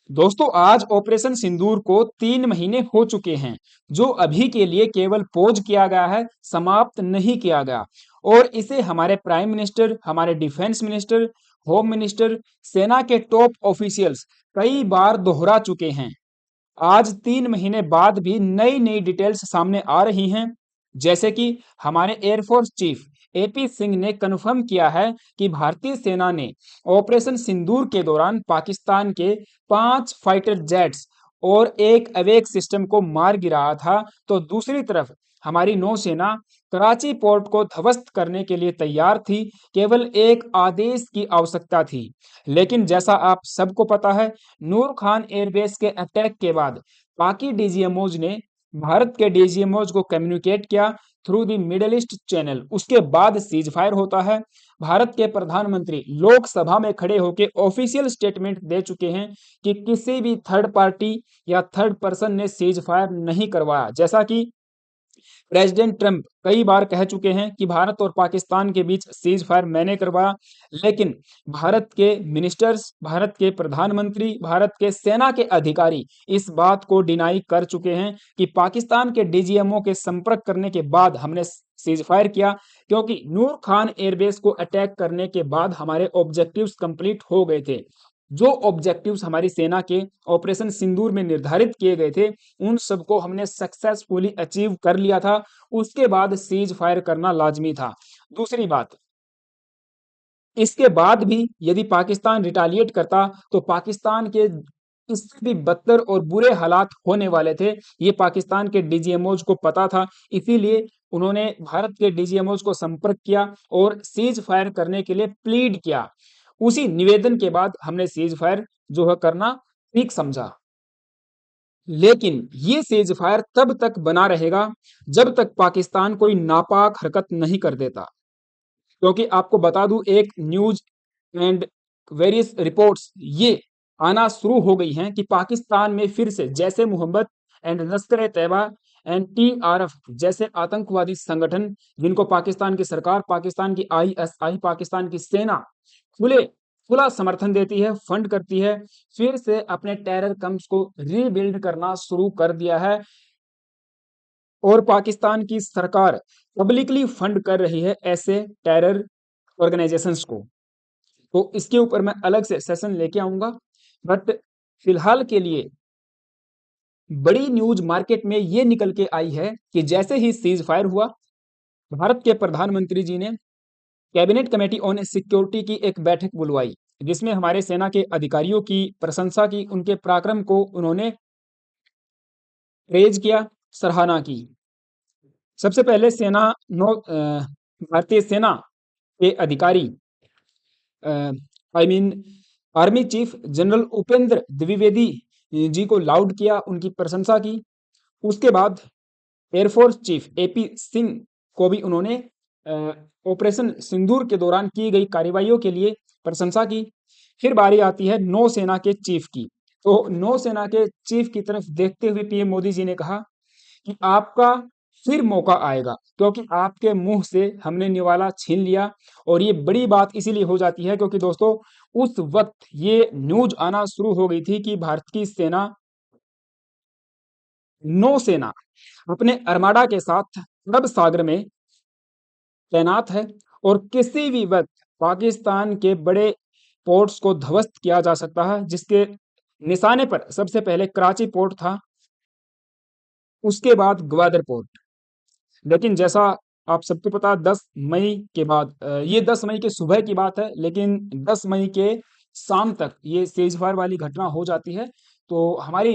दोस्तों आज ऑपरेशन सिंदूर को 3 महीने हो चुके हैं जो अभी के लिए केवल पोज किया गया है, समाप्त नहीं किया गया। और इसे हमारे प्राइम मिनिस्टर, हमारे डिफेंस मिनिस्टर, होम मिनिस्टर, सेना के टॉप ऑफिशियल्स कई बार दोहरा चुके हैं। आज 3 महीने बाद भी नई नई डिटेल्स सामने आ रही हैं। जैसे कि हमारे एयरफोर्स चीफ एपी सिंह ने कन्फर्म किया है कि भारतीय सेना ने ऑपरेशन सिंदूर के दौरान पाकिस्तान के 5 फाइटर जेट्स और एक अवेक सिस्टम को मार गिराया था। तो दूसरी तरफ हमारी नौसेना कराची पोर्ट को ध्वस्त करने के लिए तैयार थी, केवल एक आदेश की आवश्यकता थी। लेकिन जैसा आप सबको पता है, नूर खान एयरबेस के अटैक के बाद पाकि डीजीएमओज ने भारत के डीजीएमओज को कम्युनिकेट किया through the middle east channel. उसके बाद सीज फायर होता है। भारत के प्रधानमंत्री लोकसभा में खड़े होकर ऑफिशियल स्टेटमेंट दे चुके हैं कि किसी भी थर्ड पार्टी या थर्ड पर्सन ने सीज फायर नहीं करवाया। जैसा कि प्रेसिडेंट ट्रंप कई बार कह चुके हैं कि भारत और पाकिस्तान के बीच सीज फायर मैंने करवाया, लेकिन भारत के मिनिस्टर्स, भारत के प्रधानमंत्री, भारत के सेना के अधिकारी इस बात को डिनाई कर चुके हैं कि पाकिस्तान के डीजीएमओ के संपर्क करने के बाद हमने सीज फायर किया, क्योंकि नूर खान एयरबेस को अटैक करने के बाद हमारे ऑब्जेक्टिव्स कंप्लीट हो गए थे। जो ऑब्जेक्टिव्स हमारी सेना के ऑपरेशन सिंदूर में निर्धारित किए गए थे, उन सबको हमने सक्सेसफुली अचीव कर लिया था। उसके बाद सीज फायर करना लाजमी था। दूसरी बात, इसके बाद भी यदि पाकिस्तान रिटालिएट करता तो पाकिस्तान के इससे भी बदतर और बुरे हालात होने वाले थे। ये पाकिस्तान के डीजीएमओज को पता था, इसीलिए उन्होंने भारत के डीजीएमओज को संपर्क किया और सीज फायर करने के लिए प्लीड किया। उसी निवेदन के बाद हमने सीज फायर जो है करना ठीक समझा। लेकिन ये सीज फायर तब तक बना रहेगा जब तक पाकिस्तान कोई नापाक हरकत नहीं कर देता। क्योंकि आपको बता दूं, एक न्यूज एंड वेरियस रिपोर्ट्स ये आना शुरू हो गई हैं कि पाकिस्तान में फिर से जैसे Mohammad and Lashkar A Taiba and TRF जैसे आतंकवादी संगठन, जिनको पाकिस्तान की सरकार, पाकिस्तान की आईएसआई, पाकिस्तान की सेना खुले खुला समर्थन देती है, फंड करती है, फिर से अपने टेरर कैंप्स को रीबिल्ड करना शुरू कर दिया है। और पाकिस्तान की सरकार पब्लिकली फंड कर रही है ऐसे टेरर ऑर्गेनाइजेशंस को। तो इसके ऊपर मैं अलग से सेशन लेके आऊंगा। बट फिलहाल के लिए बड़ी न्यूज मार्केट में ये निकल के आई है कि जैसे ही सीज फायर हुआ, भारत के प्रधानमंत्री जी ने कैबिनेट कमेटी ऑन सिक्योरिटी की एक बैठक बुलवाई, जिसमें हमारे सेना के अधिकारियों की प्रशंसा की, उनके पराक्रम को उन्होंने प्रेज किया, सराहना की। सबसे पहले भारतीय सेना के अधिकारी, I mean army chief general Upendra Dwivedi ji को लाउड किया, उनकी प्रशंसा की। उसके बाद एयरफोर्स चीफ एपी सिंह को भी उन्होंने ऑपरेशन सिंदूर के दौरान की गई कार्रवाइयों के लिए प्रशंसा की। फिर बारी आती है नौसेना के चीफ की। तो नौसेना के चीफ की तरफ देखते हुए पीएम मोदी जी ने कहा कि आपका फिर मौका आएगा, क्योंकि आपके मुंह से हमने निवाला छीन लिया। और ये बड़ी बात इसीलिए हो जाती है क्योंकि दोस्तों उस वक्त ये न्यूज आना शुरू हो गई थी कि भारत की सेना, नौसेना अपने अर्माडा के साथ अरब सागर में तैनात है और किसी भी वक्त पाकिस्तान के बड़े पोर्ट्स को ध्वस्त किया जा सकता है, जिसके निशाने पर सबसे पहले कराची पोर्ट था, उसके बाद ग्वादर पोर्ट। लेकिन जैसा आप सबको पता, 10 मई के बाद, ये 10 मई के सुबह की बात है, लेकिन 10 मई के शाम तक ये सीज फायर वाली घटना हो जाती है। तो हमारी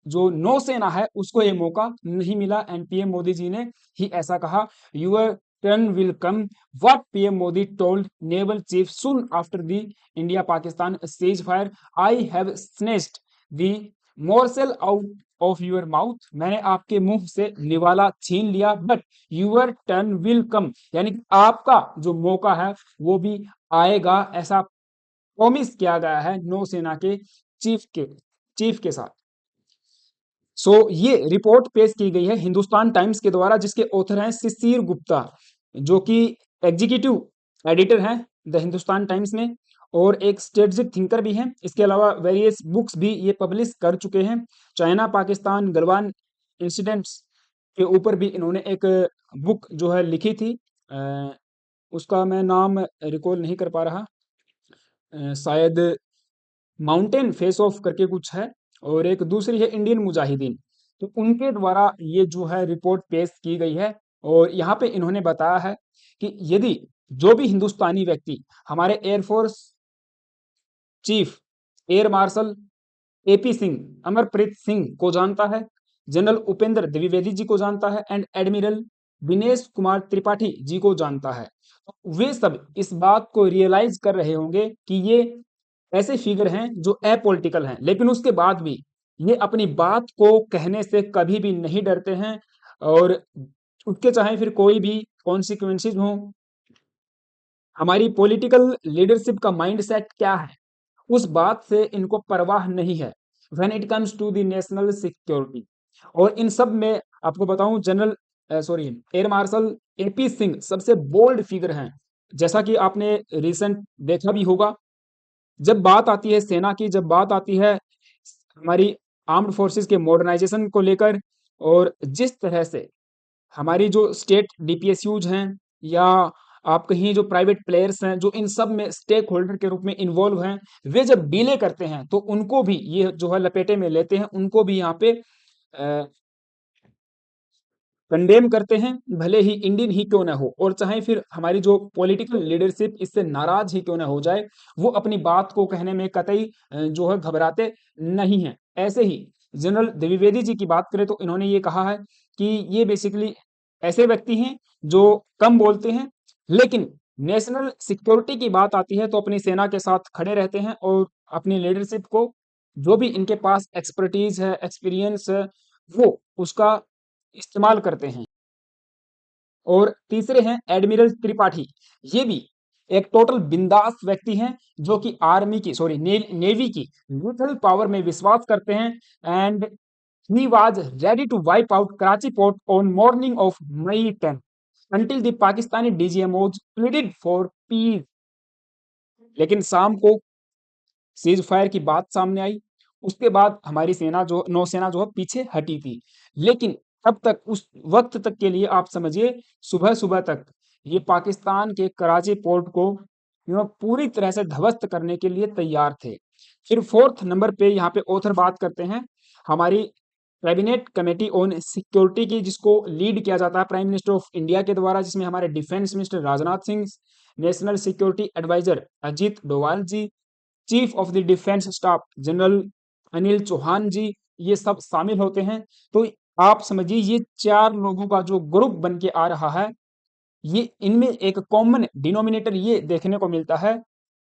जो नौसेना है उसको ये मौका नहीं मिला। एंड पीएम मोदी जी ने ही ऐसा कहा, your turn will come, what PM Modi told naval chief soon after the India Pakistan ceasefire, I have snatched the morsel out of your mouth, मैंने आपके मुंह से निवाला छीन लिया, but your turn will come, यानी आपका जो मौका है वो भी आएगा, ऐसा प्रॉमिस किया गया है नौसेना के चीफ के साथ। ये रिपोर्ट पेश की गई है हिंदुस्तान टाइम्स के द्वारा, जिसके ऑथर हैं शिशिर गुप्ता, जो कि एग्जीक्यूटिव एडिटर हैं द हिंदुस्तान टाइम्स में। और एक स्ट्रेटजिक थिंकर भी हैं। इसके अलावा वेरियस बुक्स भी ये पब्लिश कर चुके हैं। चाइना पाकिस्तान गलवान इंसिडेंट्स के ऊपर भी इन्होंने एक बुक जो है लिखी थी। उसका मैं नाम रिकॉल नहीं कर पा रहा। शायद माउंटेन फेस ऑफ करके कुछ है, और एक दूसरी है इंडियन मुजाहिदीन। तो उनके द्वारा ये जो है रिपोर्ट पेश की गई है, और यहाँ पे इन्होंने बताया है कि यदि जो भी हिंदुस्तानी व्यक्ति हमारे air force chief air marshal AP Singh, Amarpreet Singh को जानता है, जनरल उपेंद्र द्विवेदी जी को जानता है, एंड एडमिरल दिनेश कुमार त्रिपाठी जी को जानता है, तो वे सब इस बात को रियलाइज कर रहे होंगे कि ये ऐसे फिगर हैं जो अपॉलिटिकल हैं, लेकिन उसके बाद भी ये अपनी बात को कहने से कभी भी नहीं डरते हैं, और उसके चाहे फिर कोई भी कॉन्सिक्वेंसेज हो। हमारी पॉलिटिकल लीडरशिप का माइंडसेट क्या है, उस बात से इनको परवाह नहीं है when it comes to the national security. और इन सब में आपको बताऊं, general sorry air marshal AP Singh सबसे बोल्ड फिगर हैं। जैसा कि आपने रिसेंट देखा भी होगा, जब बात आती है सेना की, जब बात आती है हमारी आर्म्ड फोर्सेस के मॉडर्नाइजेशन को लेकर, और जिस तरह से हमारी जो स्टेट डीपीएसयूज हैं, या आप कहीं जो प्राइवेट प्लेयर्स हैं जो इन सब में स्टेक होल्डर के रूप में इन्वॉल्व हैं, वे जब डीले करते हैं तो उनको भी ये जो है लपेटे में लेते हैं, उनको भी यहाँ पे कंडेम करते हैं, भले ही इंडियन ही क्यों ना हो, और चाहे फिर हमारी जो पॉलिटिकल लीडरशिप इससे नाराज ही क्यों ना हो जाए, वो अपनी बात को कहने में कतई जो है घबराते नहीं हैं। ऐसे ही जनरल द्विवेदी जी की बात करें तो इन्होंने ये कहा है कि ये बेसिकली ऐसे व्यक्ति हैं जो कम बोलते हैं, लेकिन नेशनल सिक्योरिटी की बात आती है तो अपनी सेना के साथ खड़े रहते हैं, और अपनी लीडरशिप को जो भी इनके पास एक्सपर्टीज है, एक्सपीरियंस है, वो उसका इस्तेमाल करते हैं। और तीसरे हैं एडमिरल त्रिपाठी। ये भी एक टोटल बिंदास व्यक्ति हैं, जो कि आर्मी की सॉरी नेवी की न्यूट्रल पावर में विश्वास करते हैं, and he was ready to wipe out Karachi port on morning of May 10 until the Pakistani DGMOs pleaded for peace. लेकिन शाम को सीज फायर की बात सामने आई, उसके बाद हमारी सेना जो नौसेना जो है पीछे हटी थी, लेकिन तब तक उस वक्त तक के लिए आप समझिए सुबह सुबह तक ये पाकिस्तान के कराची पोर्ट को पूरी तरह से ध्वस्त करने के लिए तैयार थे। फिर फोर्थ नंबर पे यहाँ पे ऑथर बात करते हैं हमारी कैबिनेट कमेटी ऑन सिक्योरिटी की, जिसको लीड किया जाता है प्राइम मिनिस्टर ऑफ इंडिया के द्वारा, जिसमें हमारे defence minister Rajnath Singh, national security adviser Ajit Doval ji, chief of the defence staff general Anil Chauhan ji, ये सब शामिल होते हैं। तो आप समझिए ये चार लोगों का जो ग्रुप बन के आ रहा है, ये इनमें एक कॉमन डिनोमिनेटर ये देखने को मिलता है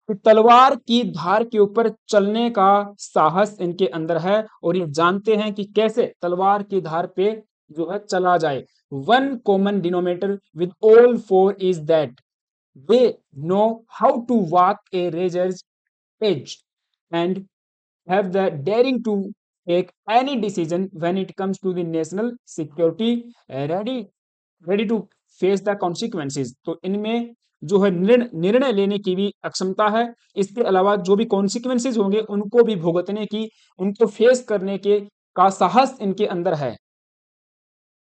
कि तलवार की धार के ऊपर चलने का साहस इनके अंदर है, और ये जानते हैं कि कैसे तलवार की धार पे जो है चला जाए। One common denominator with all four is that they know how to walk a razor's edge and have the daring to take any decision when it comes to the national security, ready to face the consequences। तो इनमें जो है निर्णय लेने की भी अक्षमता है, इसके अलावा जो भी कॉन्सिक्वेंसेज होंगे उनको भी भुगतने की, उनको फेस करने के का साहस इनके अंदर है।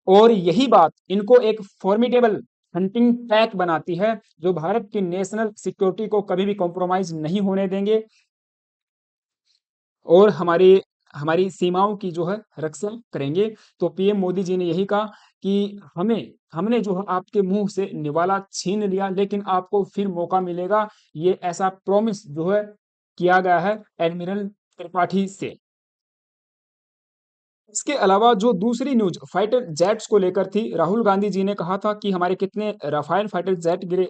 और यही बात इनको एक फॉर्मिडेबल हंटिंग पैक बनाती है, जो भारत की नेशनल सिक्योरिटी को कभी भी कॉम्प्रोमाइज नहीं होने देंगे, और हमारी हमारी सीमाओं की जो है रक्षा करेंगे। तो पीएम मोदी जी ने यही कहा कि हमने जो है आपके मुंह से निवाला छीन लिया, लेकिन आपको फिर मौका मिलेगा, ये ऐसा प्रॉमिस जो है किया गया है एडमिरल त्रिपाठी से। इसके अलावा जो दूसरी न्यूज फाइटर जेट्स को लेकर थी, राहुल गांधी जी ने कहा था कि हमारे कितने राफेल फाइटर जेट गिरे,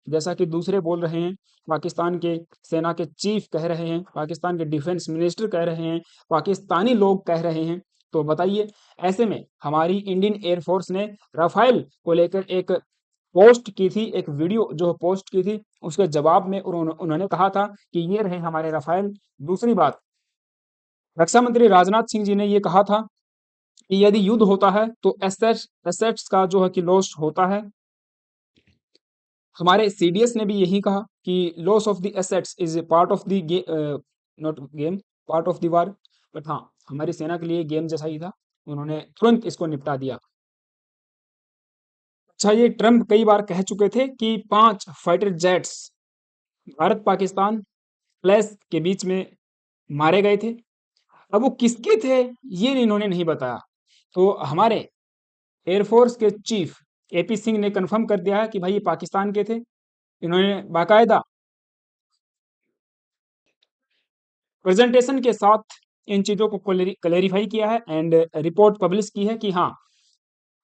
जैसा कि दूसरे बोल रहे हैं, पाकिस्तान के सेना के चीफ कह रहे हैं, पाकिस्तान के डिफेंस मिनिस्टर कह रहे हैं, पाकिस्तानी लोग कह रहे हैं। तो बताइए, ऐसे में हमारी इंडियन एयरफोर्स ने राफेल को लेकर एक पोस्ट की थी, एक वीडियो जो पोस्ट की थी, उसके जवाब में उन्होंने कहा था कि ये रहे हमारे राफेल। दूसरी बात, रक्षा मंत्री राजनाथ सिंह जी ने ये कहा था कि यदि युद्ध होता है तो एसेट्स का जो है कि लॉस होता है, हमारे सीडीएस ने भी यही कहा कि loss of the assets is part of the not game, part of the war. But हाँ, हमारी सेना के लिए गेम जैसा ही था, उन्होंने तुरंत इसको निपटा दिया। अच्छा, ये ट्रम्प कई बार कह चुके थे कि 5 fighter jets Bharat Pakistan clash के बीच में मारे गए थे। अब वो किसके थे ये इन्होंने नहीं बताया। तो हमारे एयरफोर्स के चीफ एपी सिंह ने कंफर्म कर दिया है कि भाई ये पाकिस्तान के थे। इन्होंने बाकायदा प्रेजेंटेशन के साथ इन चीजों को क्लेरिफाई किया है एंड रिपोर्ट पब्लिश की है कि हाँ,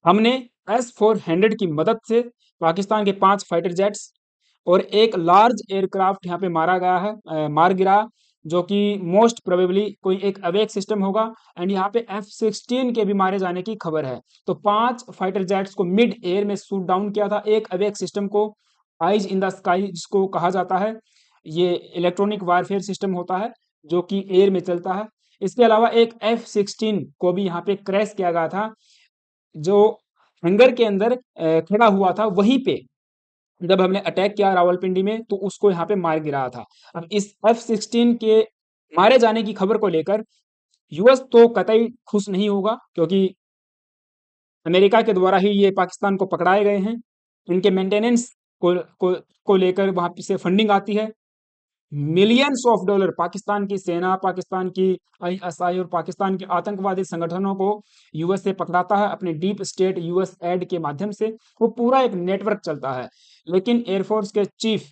हमने S-400 की मदद से पाकिस्तान के 5 फाइटर जेट्स और एक लार्ज एयरक्राफ्ट यहाँ पे मारा गया है, मार गिरा, जो कि मोस्ट प्रोबेबली कोई एक अवेक सिस्टम होगा। एंड यहाँ पे F-16 के भी मारे जाने की खबर है। तो 5 फाइटर जेट्स को मिड एयर में शूट डाउन किया था, एक अवेक सिस्टम को आइज इन द स्काई जिसको कहा जाता है, ये इलेक्ट्रॉनिक वारफेयर सिस्टम होता है जो कि एयर में चलता है। इसके अलावा एक F-16 को भी यहाँ पे क्रैश किया गया था, जो हंगर के अंदर खड़ा हुआ था, वहीं पे जब हमने अटैक किया रावलपिंडी में तो उसको यहाँ पे मार गिराया था। अब इस F-16 के मारे जाने की खबर को लेकर यूएस तो कतई खुश नहीं होगा, क्योंकि अमेरिका के द्वारा ही ये पाकिस्तान को पकड़ाए गए हैं। इनके मेंटेनेंस को को को लेकर वहां से फंडिंग आती है। मिलियंस ऑफ डॉलर पाकिस्तान की सेना, पाकिस्तान की आईएसआई और पाकिस्तान के आतंकवादी संगठनों को यूएस से पकड़ाता है अपने डीप स्टेट यूएस एड के माध्यम से। वो पूरा एक नेटवर्क चलता है। लेकिन एयरफोर्स के चीफ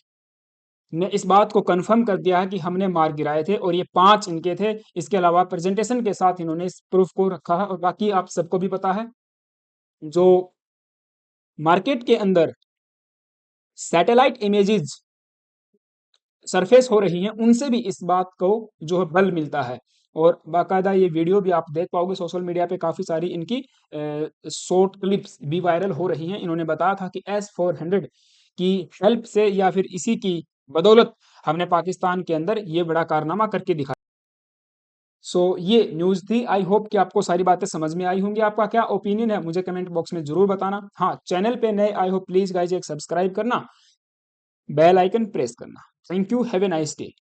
ने इस बात को कंफर्म कर दिया है कि हमने मार गिराए थे और ये 5 इनके थे। इसके अलावा प्रेजेंटेशन के साथ इन्होंने इस प्रूफ को रखा है। और बाकी आप सबको भी पता है, जो मार्केट के अंदर सैटेलाइट इमेजेस सरफेस हो रही हैं, उनसे भी इस बात को जो है बल मिलता है। और बाकायदा ये वीडियो भी आप देख पाओगे सोशल मीडिया पे, काफ़ी सारी इनकी शॉर्ट क्लिप्स भी वायरल हो रही हैं। इन्होंने बताया था कि S-400 की हेल्प से या फिर इसी की बदौलत हमने पाकिस्तान के अंदर ये बड़ा कारनामा करके दिखाया। सो ये न्यूज़ थी। आई होप कि आपको सारी बातें समझ में आई होंगी। आपका क्या ओपिनियन है मुझे कमेंट बॉक्स में ज़रूर बताना। हाँ, चैनल पे नए आए हो प्लीज़ गाइज एक सब्सक्राइब करना, बेल आइकन प्रेस करना। Thank you, have a nice day.